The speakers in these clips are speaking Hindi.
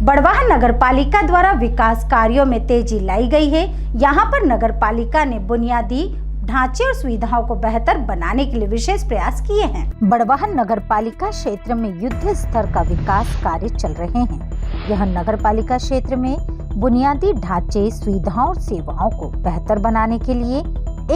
बड़वाह नगर पालिका द्वारा विकास कार्यों में तेजी लाई गई है। यहां पर नगर पालिका ने बुनियादी ढांचे और सुविधाओं को बेहतर बनाने के लिए विशेष प्रयास किए हैं। बड़वाह नगर पालिका क्षेत्र में युद्ध स्तर का विकास कार्य चल रहे हैं। यह नगर पालिका क्षेत्र में बुनियादी ढांचे, सुविधाओं और सेवाओं को बेहतर बनाने के लिए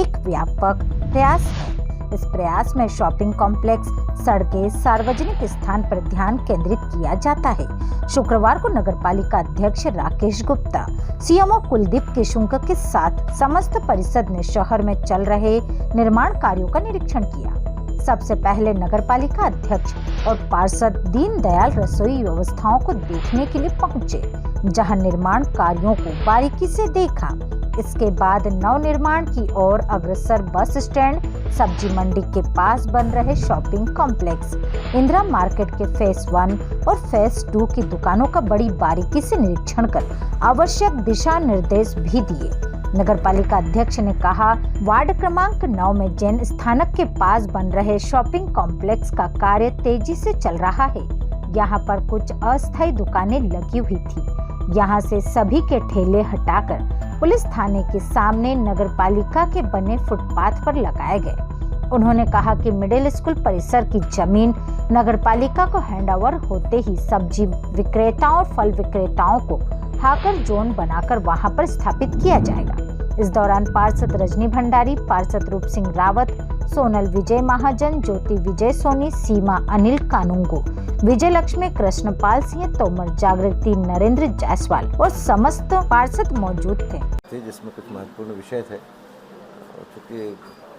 एक व्यापक प्रयास है। इस प्रयास में शॉपिंग कॉम्प्लेक्स, सड़कें, सार्वजनिक स्थान पर ध्यान केंद्रित किया जाता है। शुक्रवार को नगर पालिका अध्यक्ष राकेश गुप्ता, सीएमओ कुलदीप किशुंक के साथ समस्त परिषद ने शहर में चल रहे निर्माण कार्यों का निरीक्षण किया। सबसे पहले नगर पालिका अध्यक्ष और पार्षद दीनदयाल रसोई व्यवस्थाओं को देखने के लिए पहुंचे, जहां निर्माण कार्यों को बारीकी से देखा। इसके बाद नवनिर्माण की ओर अग्रसर बस स्टैंड, सब्जी मंडी के पास बन रहे शॉपिंग कॉम्प्लेक्स, इंदिरा मार्केट के फेज 1 और फेज 2 की दुकानों का बड़ी बारीकी से निरीक्षण कर आवश्यक दिशा निर्देश भी दिए। नगर पालिका अध्यक्ष ने कहा, वार्ड क्रमांक 9 में जैन स्थानक के पास बन रहे शॉपिंग कॉम्प्लेक्स का कार्य तेजी से चल रहा है। यहाँ पर कुछ अस्थायी दुकानें लगी हुई थी। यहाँ से सभी के ठेले हटाकर पुलिस थाने के सामने नगर पालिका के बने फुटपाथ पर लगाए गए। उन्होंने कहा कि मिडिल स्कूल परिसर की जमीन नगर पालिका को हैंडओवर होते ही सब्जी विक्रेताओं और फल विक्रेताओं को हाकर जोन बनाकर वहां पर स्थापित किया जाएगा। इस दौरान पार्षद रजनी भंडारी, पार्षद रूप सिंह रावत, सोनल विजय महाजन, ज्योति विजय सोनी, सीमा अनिल कानूंगो, विजय लक्ष्मी, कृष्णपाल सिंह तोमर, जागृति नरेंद्र जायसवाल और समस्त पार्षद मौजूद थे। जिसमें कुछ महत्वपूर्ण विषय थे, चूँकि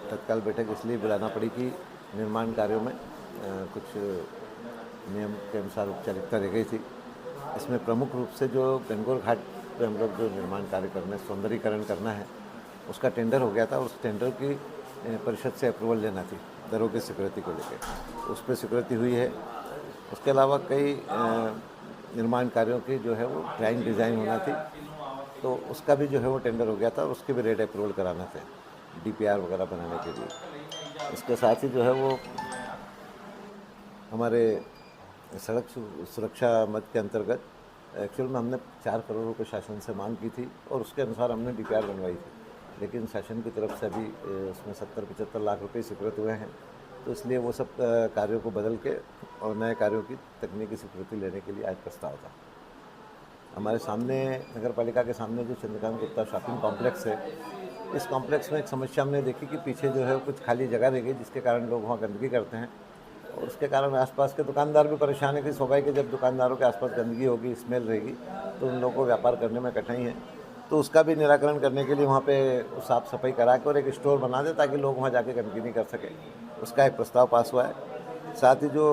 तत्काल बैठक इसलिए बुलाना पड़ी कि निर्माण कार्यों में कुछ नियम के अनुसार औपचारिकता रह गई थी। इसमें प्रमुख रूप से जो गणगौर घाट पे हम लोग जो निर्माण कार्य करने, सौंदर्यीकरण करना है, उसका टेंडर हो गया था। उस टेंडर की परिषद से अप्रूवल लेना थी दरों की सिक्योरिटी को लेकर, उस पर सिक्योरिटी हुई है। उसके अलावा कई निर्माण कार्यों की जो है वो ड्राइंग डिज़ाइन होना थी, तो उसका भी जो है वो टेंडर हो गया था और उसके भी रेट अप्रूवल कराना थे डीपीआर वगैरह बनाने के लिए। इसके साथ ही जो है वो हमारे सड़क सुरक्षा मद के अंतर्गत एक्चुअल में हमने 4 करोड़ रुपये शासन से मांग की थी और उसके अनुसार हमने डीपीआर बनवाई थी, लेकिन शासन की तरफ से अभी उसमें 70-75 लाख रुपए स्वीकृत हुए हैं। तो इसलिए वो सब कार्यों को बदल के और नए कार्यों की तकनीकी स्वीकृति लेने के लिए आज प्रस्ताव था। हमारे सामने नगर पालिका के सामने जो चंद्रकांत गुप्ता शॉपिंग कॉम्प्लेक्स है, इस कॉम्प्लेक्स में एक समस्या हमने देखी कि पीछे जो है कुछ खाली जगह रह गई, जिसके कारण लोग वहाँ गंदगी करते हैं और उसके कारण आसपास के दुकानदार भी परेशान है कि स्वाभाविक है, जब दुकानदारों के आसपास गंदगी होगी, स्मेल रहेगी, तो उन लोगों को व्यापार करने में कठिनाई है। तो उसका भी निराकरण करने के लिए वहाँ पे साफ़ सफाई करा के और एक स्टोर बना दे ताकि लोग वहाँ जाके गंदगी नहीं कर सके, उसका एक प्रस्ताव पास हुआ है। साथ ही जो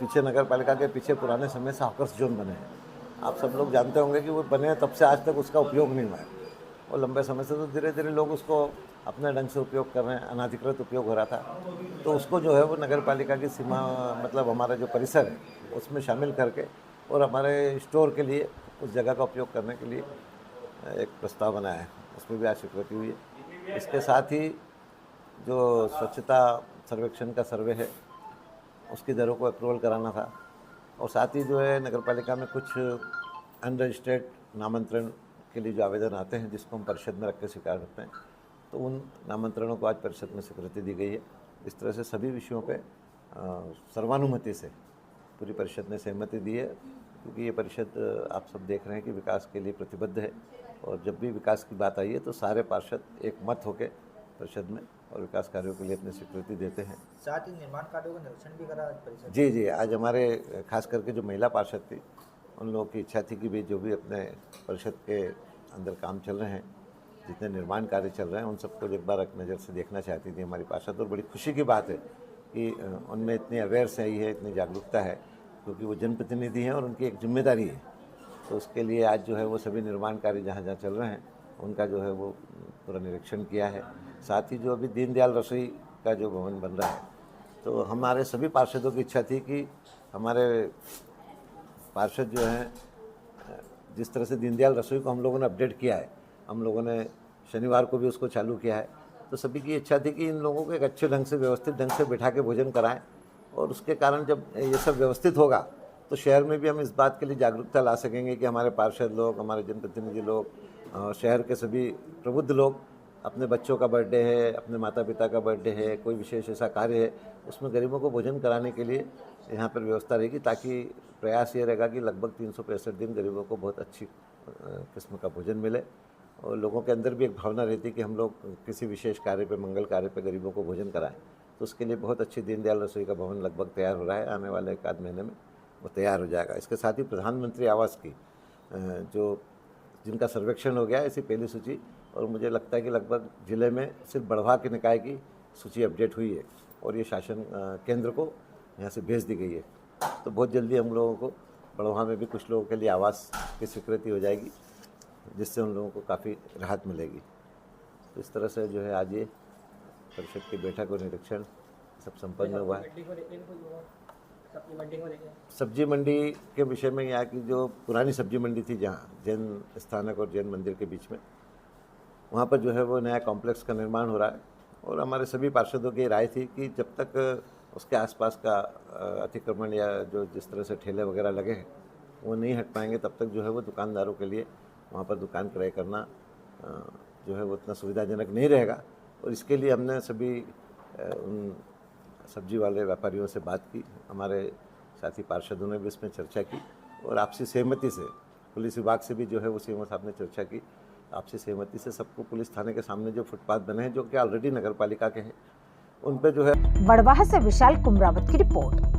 पीछे नगर पालिका के पीछे पुराने समय से हॉकर्स जोन बने हैं, आप सब लोग जानते होंगे कि वो बने तब से आज तक उसका उपयोग नहीं हुआ है और लंबे समय से तो धीरे धीरे लोग उसको अपने ढंग से उपयोग कर रहे हैं, अनाधिकृत उपयोग हो रहा था। तो उसको जो है वो नगर पालिका की सीमा, मतलब हमारा जो परिसर है, उसमें शामिल करके और हमारे स्टोर के लिए उस जगह का उपयोग करने के लिए एक प्रस्ताव बनाया है, उसमें भी आज स्वीकृति हुई है। इसके साथ ही जो स्वच्छता सर्वेक्षण का सर्वे है, उसकी दरों को अप्रूवल कराना था और साथ ही जो है नगर पालिका में कुछ अनरजिस्टर्ड नामांतरण के लिए जो आवेदन आते हैं, जिसको हम परिषद में रख के स्वीकार करते हैं, तो उन नामांतरणों को आज परिषद में स्वीकृति दी गई है। इस तरह से सभी विषयों पे सर्वानुमति से पूरी परिषद ने सहमति दी है, क्योंकि ये परिषद आप सब देख रहे हैं कि विकास के लिए प्रतिबद्ध है और जब भी विकास की बात आई है तो सारे पार्षद एक मत होकर परिषद में और विकास कार्यों के लिए अपनी स्वीकृति देते हैं। साथ ही निर्माण कार्यों का निरीक्षण भी करा परिषद। जी, आज हमारे खास करके जो महिला पार्षद थी, उन लोगों की इच्छा थी कि भी जो भी अपने परिषद के अंदर काम चल रहे हैं, जितने निर्माण कार्य चल रहे हैं, उन सबको एक बार एक नज़र से देखना चाहती थी हमारी पार्षद। और बड़ी खुशी की बात है कि उनमें इतनी अवेयरनेस आई है, इतनी जागरूकता है, क्योंकि वो जनप्रतिनिधि हैं और उनकी एक जिम्मेदारी है। तो उसके लिए आज जो है वो सभी निर्माण कार्य जहाँ जहाँ चल रहे हैं, उनका जो है वो पूरा निरीक्षण किया है। साथ ही जो अभी दीनदयाल रसोई का जो भवन बन रहा है, तो हमारे सभी पार्षदों की इच्छा थी कि हमारे पार्षद जो हैं, जिस तरह से दीनदयाल रसोई को हम लोगों ने अपडेट किया है, हम लोगों ने शनिवार को भी उसको चालू किया है, तो सभी की इच्छा थी कि इन लोगों को एक अच्छे ढंग से, व्यवस्थित ढंग से बिठा के भोजन कराएं और उसके कारण जब ये सब व्यवस्थित होगा तो शहर में भी हम इस बात के लिए जागरूकता ला सकेंगे कि हमारे पार्षद लोग, हमारे जनप्रतिनिधि लोग, शहर के सभी प्रबुद्ध लोग अपने बच्चों का बर्थडे है, अपने माता पिता का बर्थडे है, कोई विशेष ऐसा कार्य है, उसमें गरीबों को भोजन कराने के लिए यहाँ पर व्यवस्था रहेगी, ताकि प्रयास ये रहेगा कि लगभग 365 दिन गरीबों को बहुत अच्छी किस्म का भोजन मिले। और लोगों के अंदर भी एक भावना रहती है कि हम लोग किसी विशेष कार्य पे, मंगल कार्य पे गरीबों को भोजन कराएं। तो उसके लिए बहुत अच्छी दीनदयाल रसोई का भवन लगभग तैयार हो रहा है, आने वाले 1 आध महीने में वो तैयार हो जाएगा। इसके साथ ही प्रधानमंत्री आवास की जिनका सर्वेक्षण हो गया है, इसी पहली सूची, और मुझे लगता है कि लगभग ज़िले में सिर्फ बड़वा के निकाय की सूची अपडेट हुई है और ये शासन केंद्र को यहाँ से भेज दी गई है। तो बहुत जल्दी हम लोगों को बड़वा में भी कुछ लोगों के लिए आवास की स्वीकृति हो जाएगी, जिससे उन लोगों को काफ़ी राहत मिलेगी। तो इस तरह से जो है आज ये परिषद की बैठक और निरीक्षण सब संपन्न हुआ है। सब्जी मंडी के विषय में यहाँ की जो पुरानी सब्जी मंडी थी, जहाँ जैन स्थानक और जैन मंदिर के बीच में, वहाँ पर जो है वो नया कॉम्प्लेक्स का निर्माण हो रहा है। और हमारे सभी पार्षदों की राय थी कि जब तक उसके आसपास का अतिक्रमण या जो जिस तरह से ठेले वगैरह लगे हैं वो नहीं हट पाएंगे, तब तक जो है वो दुकानदारों के लिए वहाँ पर दुकान क्रय करना जो है वो उतना सुविधाजनक नहीं रहेगा। और इसके लिए हमने सभी उन सब्जी वाले व्यापारियों से बात की, हमारे साथी पार्षदों ने भी इसमें चर्चा की और आपसी सहमति से पुलिस विभाग से भी जो है वो सीएमओ साहब ने चर्चा की। आपसी सहमति से सबको पुलिस थाने के सामने जो फुटपाथ बने हैं, जो कि ऑलरेडी नगर पालिका के हैं, उन पे जो है। बड़वाह से विशाल कुमरावत की रिपोर्ट।